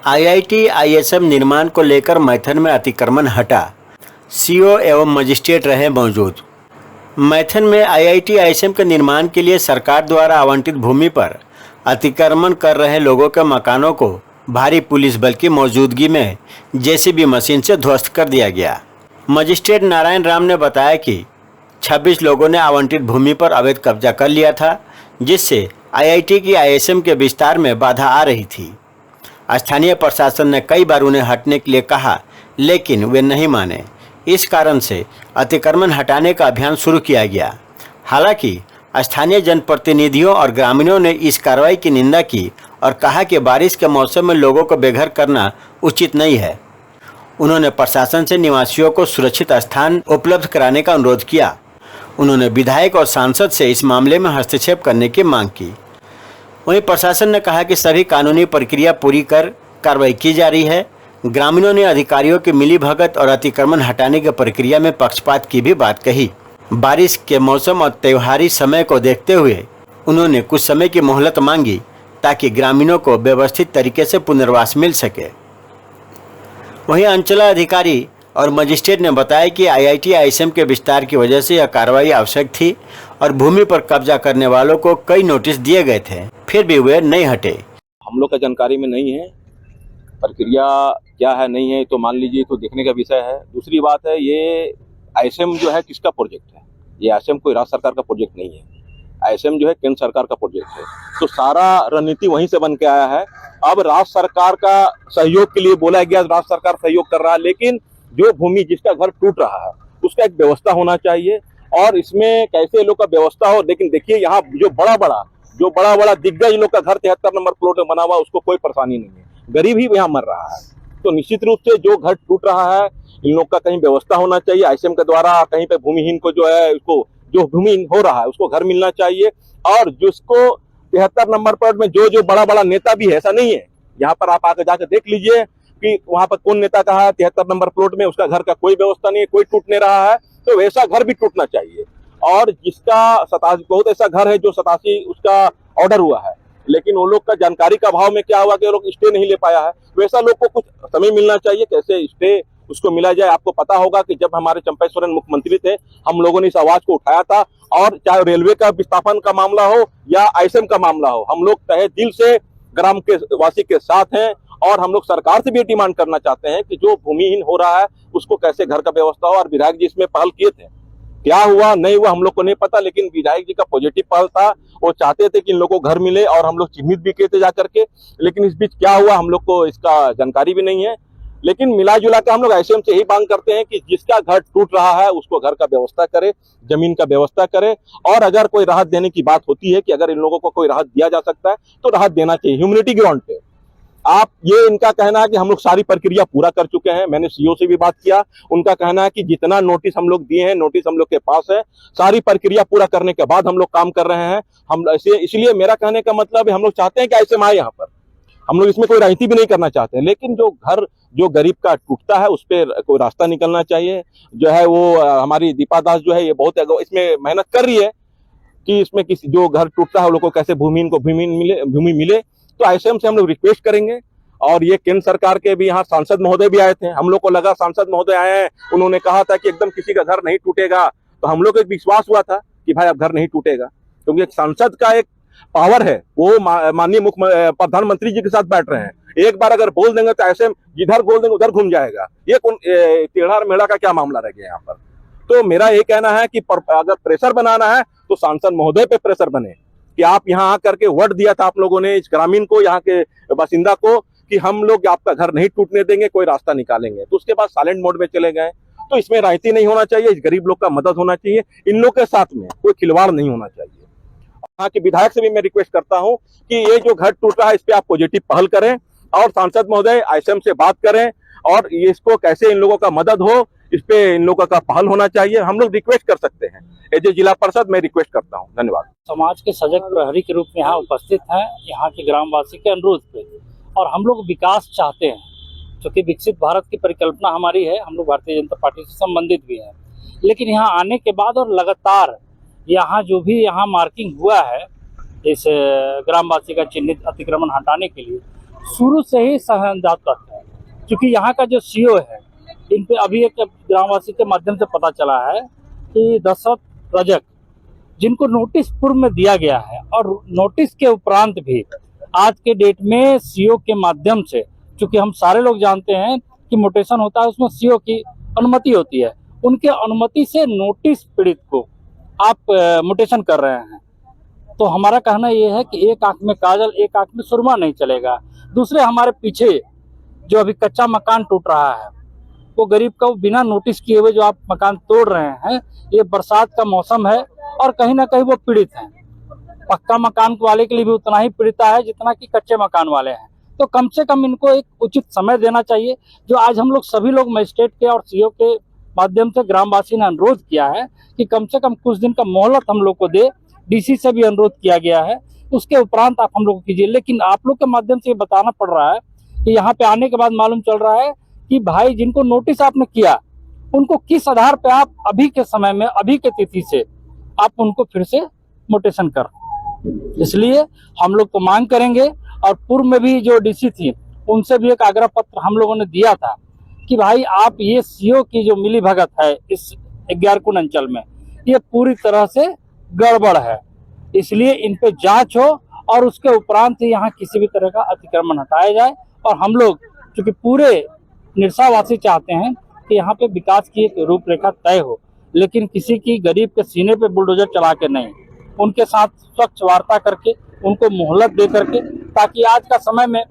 IIT ISM निर्माण को लेकर मैथन में अतिक्रमण हटा, सीओ एवं मजिस्ट्रेट रहे मौजूद। मैथन में आईआईटी आईएसएम के निर्माण के लिए सरकार द्वारा आवंटित भूमि पर अतिक्रमण कर रहे लोगों के मकानों को भारी पुलिस बल की मौजूदगी में जेसीबी मशीन से ध्वस्त कर दिया गया। मजिस्ट्रेट नारायण राम ने बताया कि 26 लोगों ने आवंटित भूमि पर अवैध कब्जा कर लिया था, जिससे आईआईटी की आईएसएम के विस्तार में बाधा आ रही थी। स्थानीय प्रशासन ने कई बार उन्हें हटने के लिए कहा, लेकिन वे नहीं माने। इस कारण से अतिक्रमण हटाने का अभियान शुरू किया गया। हालांकि स्थानीय जनप्रतिनिधियों और ग्रामीणों ने इस कार्रवाई की निंदा की और कहा कि बारिश के मौसम में लोगों को बेघर करना उचित नहीं है। उन्होंने प्रशासन से निवासियों को सुरक्षित स्थान उपलब्ध कराने का अनुरोध किया। उन्होंने विधायक और सांसद से इस मामले में हस्तक्षेप करने की मांग की। वहीं प्रशासन ने कहा कि सभी कानूनी प्रक्रिया पूरी कर कार्रवाई की जा रही है। ग्रामीणों ने अधिकारियों की मिलीभगत और अतिक्रमण हटाने की प्रक्रिया में पक्षपात की भी बात कही। बारिश के मौसम और त्योहारी समय को देखते हुए उन्होंने कुछ समय की मोहलत मांगी ताकि ग्रामीणों को व्यवस्थित तरीके से पुनर्वास मिल सके। वहीं अंचलाधिकारी और मजिस्ट्रेट ने बताया कि आईआईटी आईएसएम के विस्तार की वजह से यह कार्रवाई आवश्यक थी और भूमि पर कब्जा करने वालों को कई नोटिस दिए गए थे, फिर भी वे नहीं हटे। हम लोग का जानकारी में नहीं है, प्रक्रिया क्या है नहीं है तो मान लीजिए तो देखने का विषय है। दूसरी बात है, ये आईएसएम जो है किसका प्रोजेक्ट है? ये आईएसएम कोई राज्य सरकार का प्रोजेक्ट नहीं है। आईएसएम जो है केंद्र सरकार का प्रोजेक्ट है, तो सारा रणनीति वहीं से बन के आया है। अब राज्य सरकार का सहयोग के लिए बोला गया, राज्य सरकार सहयोग कर रहा है, लेकिन जो भूमि जिसका घर टूट रहा है उसका एक व्यवस्था होना चाहिए और इसमें कैसे लोग का व्यवस्था हो। लेकिन देखिए यहाँ जो बड़ा बड़ा दिग्गज लोग का घर 73 नंबर प्लॉट में बना हुआ, उसको कोई परेशानी नहीं है, गरीब ही यहाँ मर रहा है। तो निश्चित रूप से जो घर टूट रहा है इन लोग का कहीं व्यवस्था होना चाहिए। आईएसएम के द्वारा कहीं पे भूमिहीन को जो है उसको जो भूमिहीन हो रहा है उसको घर मिलना चाहिए। और जिसको 73 नंबर प्लॉट में जो बड़ा नेता भी है, ऐसा नहीं है, यहाँ पर आप आकर जाकर देख लीजिए कि वहां पर कौन नेता का है 73 नंबर प्लॉट में, उसका घर का कोई व्यवस्था नहीं है, कोई टूटने रहा है, तो वैसा घर भी टूटना चाहिए। और जिसका 87 बहुत ऐसा घर है जो 87 उसका ऑर्डर हुआ है, लेकिन वो लोग का जानकारी का अभाव में क्या हुआ कि वो लोग स्टे नहीं ले पाया है, वैसा लोग को कुछ समय मिलना चाहिए, कैसे स्टे उसको मिला जाए। आपको पता होगा कि जब हमारे चंपा सोरेन मुख्यमंत्री थे, हम लोगों ने इस आवाज को उठाया था, और चाहे रेलवे का विस्थापन का मामला हो या आईएसएम का मामला हो, हम लोग तहे दिल से ग्राम के वासी के साथ हैं। और हम लोग सरकार से भी डिमांड करना चाहते हैं कि जो भूमिहीन हो रहा है उसको कैसे घर का व्यवस्था हो। और विधायक जी इसमें पहल किए थे, क्या हुआ नहीं हुआ हम लोग को नहीं पता, लेकिन विधायक जी का पॉजिटिव पहल था। वो चाहते थे कि इन लोगों को घर मिले और हम लोग चिन्हित भी किए थे जाकर के, लेकिन इस बीच क्या हुआ हम लोग को इसका जानकारी भी नहीं है। लेकिन मिला जुला के हम लोग आईएसएम से यही मांग करते हैं कि जिसका घर टूट रहा है उसको घर का व्यवस्था करे, जमीन का व्यवस्था करे। और अगर कोई राहत देने की बात होती है कि अगर इन लोगों को कोई राहत दिया जा सकता है तो राहत देना चाहिए ह्यूमैनिटी ग्राउंड पे। आप ये इनका कहना है कि हम लोग सारी प्रक्रिया पूरा कर चुके हैं, मैंने सीओ से भी बात किया, उनका कहना है कि जितना नोटिस हम लोग दिए हैं, नोटिस हम लोग के पास है, सारी प्रक्रिया पूरा करने के बाद हम लोग काम कर रहे हैं। हम इसलिए मेरा कहने का मतलब है हम लोग चाहते हैं कि ऐसे में आए यहाँ पर, हम लोग इसमें कोई राजनीति भी नहीं करना चाहते हैं, लेकिन जो घर जो गरीब का टूटता है उस पर कोई रास्ता निकलना चाहिए। जो है वो हमारी दीपा दास जो है ये बहुत इसमें मेहनत कर रही है कि इसमें किसी जो घर टूटता है उन लोग को कैसे भूमि मिले। तो आईएसएम से हम लोग रिक्वेस्ट करेंगे। और ये केंद्र सरकार के भी यहाँ सांसद महोदय भी आए थे, हम लोग को लगा सांसद महोदय आए हैं, उन्होंने कहा था कि एकदम किसी का घर नहीं टूटेगा, तो हम लोग को एक विश्वास हुआ था कि भाई अब घर नहीं टूटेगा, क्योंकि एक सांसद का एक पावर है, वो माननीय प्रधानमंत्री जी के साथ बैठ रहे हैं, एक बार अगर बोल देंगे तो ऐसे जिधर बोल देंगे उधर घूम जाएगा। ये टेढ़ा मेढ़ा का क्या मामला रह गया यहाँ पर। तो मेरा ये कहना है कि अगर प्रेशर बनाना है तो सांसद महोदय पे प्रेशर बने कि आप यहाँ आकर के वर्ड दिया था आप लोगों ने इस ग्रामीण को, यहाँ के बासिंदा को, कि हम लोग आपका घर नहीं टूटने देंगे, कोई रास्ता निकालेंगे। तो उसके बाद साइलेंट मोड में चले गए। तो इसमें राजनीति नहीं होना चाहिए, इस गरीब लोग का मदद होना चाहिए, इन लोग के साथ में कोई खिलवाड़ नहीं होना चाहिए। यहाँ के विधायक से भी मैं रिक्वेस्ट करता हूँ कि ये जो घर टूट रहा है इस पे आप पॉजिटिव पहल करें और सांसद महोदय आईएसएम से बात करें और इसको कैसे इन लोगों का मदद हो, इस पे इन लोगों का पहल होना चाहिए। हम लोग रिक्वेस्ट कर सकते हैं, एज ए जिला परिषद मैं रिक्वेस्ट करता हूँ। धन्यवाद। समाज के सजग प्रहरी के रूप में यहाँ उपस्थित हैं, यहाँ के ग्रामवासी के अनुरोध पे, और हम लोग विकास चाहते हैं, क्योंकि विकसित भारत की परिकल्पना हमारी है, हम लोग भारतीय जनता पार्टी से संबंधित भी हैं। लेकिन यहाँ आने के बाद और लगातार यहाँ जो भी यहाँ मार्किंग हुआ है इस ग्रामवासी का चिन्हित अतिक्रमण हटाने के लिए शुरू से ही सहनजात करते हैं। क्योंकि यहाँ का जो सीओ है, इन पे अभी एक ग्रामवासी के माध्यम से पता चला है कि दशरथ रजक, जिनको नोटिस पूर्व में दिया गया है और नोटिस के उपरांत भी आज के डेट में सीओ के माध्यम से, क्योंकि हम सारे लोग जानते हैं कि मोटेशन होता है उसमें सीओ की अनुमति होती है, उनके अनुमति से नोटिस पीड़ित को आप मोटेशन कर रहे हैं। तो हमारा कहना यह है कि एक आंख में काजल एक आंख में सुरमा नहीं चलेगा। दूसरे हमारे पीछे जो अभी कच्चा मकान टूट रहा है, वो गरीब का बिना नोटिस किए हुए जो आप मकान तोड़ रहे हैं, ये बरसात का मौसम है और कहीं ना कहीं वो पीड़ित हैं। पक्का मकान वाले के लिए भी उतना ही पीड़िता है जितना कि कच्चे मकान वाले हैं। तो कम से कम इनको एक उचित समय देना चाहिए। जो आज हम लोग सभी लोग मजिस्ट्रेट के और सीओ के माध्यम से ग्रामवासी ने अनुरोध किया है कि कम से कम कुछ दिन का मोहलत हम लोग को दे, डीसी से भी अनुरोध किया गया है, उसके उपरांत आप हम लोग कीजिए। लेकिन आप लोग के माध्यम से ये बताना पड़ रहा है कि यहाँ पे आने के बाद मालूम चल रहा है कि भाई जिनको नोटिस आपने किया उनको किस आधार पे आप अभी के समय में, अभी के तिथि से आप उनको फिर से मोटेशन कर। इसलिए हम लोग तो मांग करेंगे और पूर्व में भी जो डीसी थी उनसे भी एक आग्रह पत्र हम लोगों ने दिया था कि भाई आप ये सीओ की जो मिली भगत है इस 11 कुन अंचल में, ये पूरी तरह से गड़बड़ है। इसलिए इन पे जांच हो और उसके उपरांत ही यहाँ किसी भी तरह का अतिक्रमण हटाया जाए। और हम लोग क्योंकि पूरे निरसावासी चाहते हैं कि यहाँ पे विकास की एक रूपरेखा तय हो, लेकिन किसी की गरीब के सीने पे बुलडोजर चला के नहीं, उनके साथ स्वच्छ वार्ता करके, उनको मोहलत दे करके, ताकि आज का समय में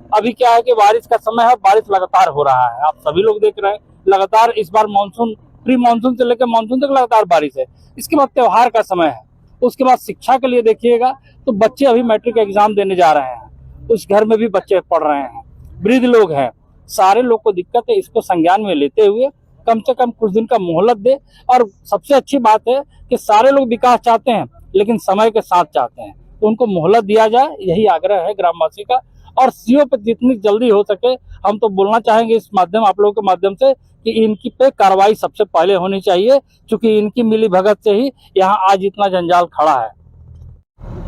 अभी क्या है कि बारिश का समय है, बारिश लगातार हो रहा है, आप सभी लोग देख रहे हैं लगातार। इस बार मानसून, प्री मानसून से लेकर मानसून तक लगातार बारिश है। इसके बाद त्योहार का समय है, उसके बाद शिक्षा के लिए देखिएगा तो बच्चे अभी मैट्रिक एग्जाम देने जा रहे हैं, उस घर में भी बच्चे पढ़ रहे हैं, वृद्ध लोग हैं, सारे लोग को दिक्कत है। इसको संज्ञान में लेते हुए कम से कम कुछ दिन का मोहलत दे। और सबसे अच्छी बात है कि सारे लोग विकास चाहते हैं लेकिन समय के साथ चाहते हैं, तो उनको मोहलत दिया जाए, यही आग्रह है ग्रामवासी का। और सीओ पे जितनी जल्दी हो सके हम तो बोलना चाहेंगे इस माध्यम, आप लोगों के माध्यम से, कि इनकी पे कार्रवाई सबसे पहले होनी चाहिए, क्योंकि इनकी मिली भगत से ही यहाँ आज इतना जंजाल खड़ा है।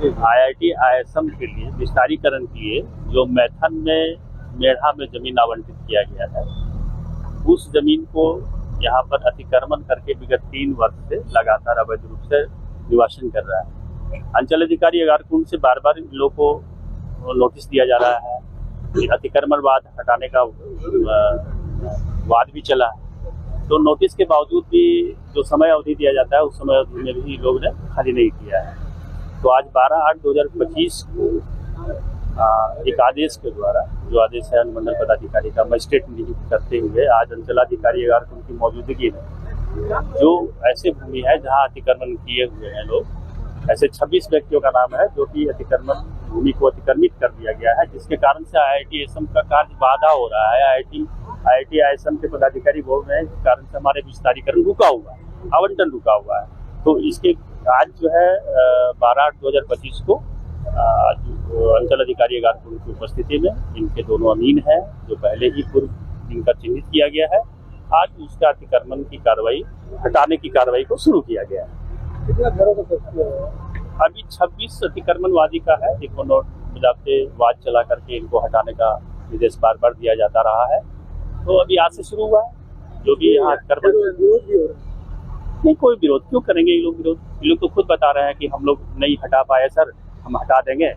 IIT ISM के लिए विस्तारीकरण के लिए जो मैथन में मेढ़ा में जमीन आवंटित किया गया है, उस जमीन को यहाँ पर अतिक्रमण करके विगत 3 वर्ष से लगातार अवैध रूप से निवासन कर रहा है। अंचल अधिकारी 11 कुन से बार बार इन लोगों को नोटिस दिया जा रहा है, अतिक्रमण वाद हटाने का वाद भी चला है। तो नोटिस के बावजूद भी जो समय अवधि दिया जाता है उस समय अवधि में भी लोग ने खाली नहीं किया है। तो आज 12/8/2025 को एक आदेश के द्वारा, जो आदेश है अनुमंडल पदाधिकारी का मजिस्ट्रेट नियुक्त करते हुए, आज अंचलाधिकारी 11 कुन की मौजूदगी में जो ऐसे भूमि है जहां अतिक्रमण किए हुए हैं लोग, ऐसे 26 व्यक्तियों का नाम है जो कि अतिक्रमण भूमि को अतिक्रमित कर दिया गया है, जिसके कारण से IIT ISM का कार्य बाधा हो रहा है। IIT ISM के पदाधिकारी बोल रहे हैं इस कारण से हमारे विस्तारीकरण रुका हुआ है, आवंटन रुका हुआ है। तो इसके आज जो है 12/8/2025 को अंचल अधिकारी 11 कुन की उपस्थिति में इनके दोनों अमीन हैं जो पहले ही पूर्व इनका चिन्हित किया गया है, आज उसका अतिक्रमण की कार्रवाई, हटाने की कार्रवाई को शुरू किया गया है। कितना घरों को अभी 26 अतिक्रमणवादी का है, इनको नोट मिलाते वाद चला करके इनको हटाने का निर्देश बार बार दिया जाता रहा है। तो अभी आज से शुरू हुआ है, जो भी यहाँ अतिक्रमण, विरोध भी हो रहा है। नहीं कोई विरोध क्यों करेंगे ये लोग विरोध, ये लोग तो खुद बता रहे हैं कि हम लोग नहीं हटा पाए सर, हम हटा देंगे।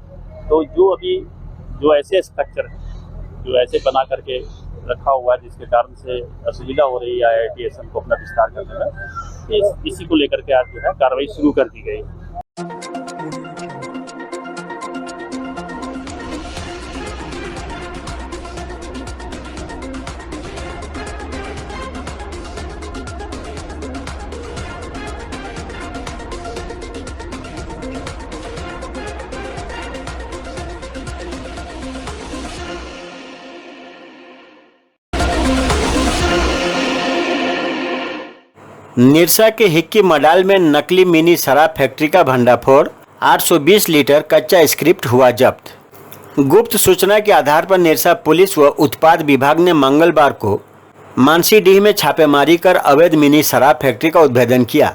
तो जो अभी जो ऐसे स्ट्रक्चर जो ऐसे बना करके रखा हुआ है जिसके कारण से असुविधा हो रही है IIT ISM को अपना विस्तार करने में, इसी को लेकर के आज जो है कार्रवाई शुरू कर दी गई। निरसा के हिक्की मडाल में नकली मिनी शराब फैक्ट्री का भंडाफोड़, 820 लीटर कच्चा स्क्रिप्ट हुआ जब्त। गुप्त सूचना के आधार पर निरसा पुलिस व उत्पाद विभाग ने मंगलवार को मानसीडीह में छापेमारी कर अवैध मिनी शराब फैक्ट्री का उद्भेदन किया।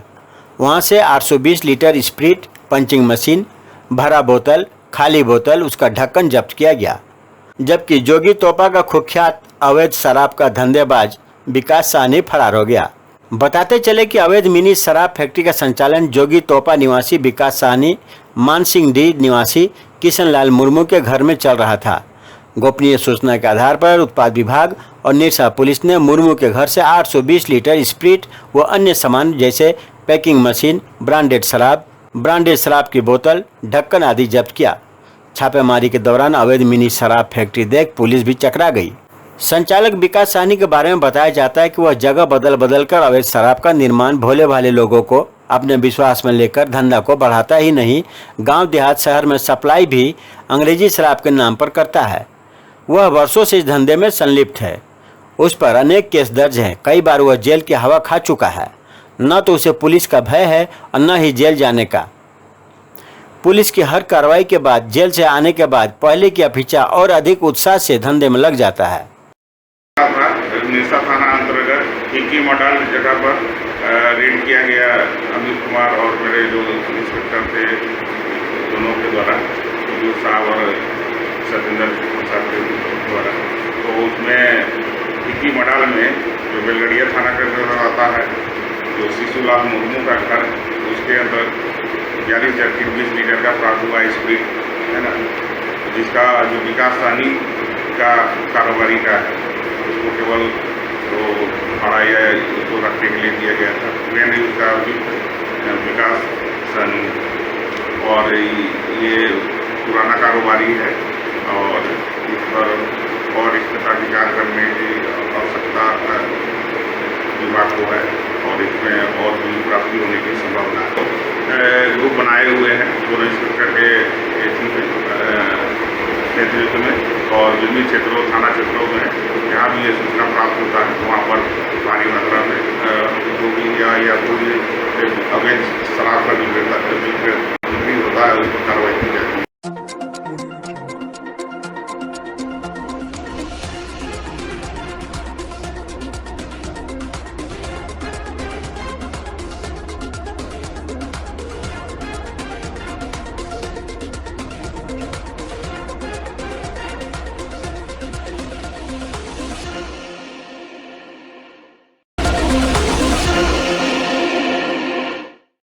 वहां से 820 लीटर स्प्रिट, पंचिंग मशीन, भरा बोतल, खाली बोतल, उसका ढक्कन जब्त किया गया। जबकि जोगी तोपा का कुख्यात अवैध शराब का धंधेबाज विकास साहनी फरार हो गया। बताते चले कि अवैध मिनी शराब फैक्ट्री का संचालन जोगी तोपा निवासी विकास साहनी, मानसिंह डी निवासी किशनलाल मुर्मू के घर में चल रहा था। गोपनीय सूचना के आधार पर उत्पाद विभाग और निरसा पुलिस ने मुर्मू के घर से 820 लीटर स्प्रिट व अन्य सामान जैसे पैकिंग मशीन, ब्रांडेड शराब की बोतल, ढक्कन आदि जब्त किया। छापेमारी के दौरान अवैध मिनी शराब फैक्ट्री देख पुलिस भी चकरा गई। संचालक विकास साहनी के बारे में बताया जाता है कि वह जगह बदल बदल कर अवैध शराब का निर्माण भोले भाले लोगों को अपने विश्वास में लेकर धंधा को बढ़ाता ही नहीं, गांव देहात शहर में सप्लाई भी अंग्रेजी शराब के नाम पर करता है। वह वर्षों से इस धंधे में संलिप्त है। उस पर अनेक केस दर्ज हैं। कई बार वह जेल की हवा खा चुका है। न तो उसे पुलिस का भय है और न ही जेल जाने का। पुलिस की हर कार्रवाई के बाद, जेल से आने के बाद पहले की अपेक्षा और अधिक उत्साह से धंधे में लग जाता है। निरसा थाना अंतर्गत इक्की मॉडल जगह पर रेड किया गया अमित कुमार और मेरे जो इंस्पेक्टर थे दोनों के द्वारा, जो साहब और सतेंद्र प्रसाद के द्वारा। तो उसमें इक्की मॉडल में जो बेलगड़िया थाना के अंदर आता है, जो शिशुलाल मुर्मू का घर, उसके अंदर 42 जर्किन 20 लीटर का प्राप्त हुआ स्प्रिट है ना, जिसका जो विकास साहनी का कारोबारी का है, उसको केवल तो भाड़ा या उसको रखने के लिए दिया गया था। मेन उसका विकास साहनी और ये पुराना कारोबारी है और इस पर और इस प्रकार विचार करने की आवश्यकता विभाग को है और इसमें और भी प्राप्ति होने की संभावना है। ग्रुप बनाए हुए हैं दोनों इंस्पेक्टर के नेतृत्व में और विभिन्न क्षेत्रों थाना क्षेत्रों में जहाँ भी ये सूचना प्राप्त होता है वहाँ पर भारी मात्रा में जो भी या कोई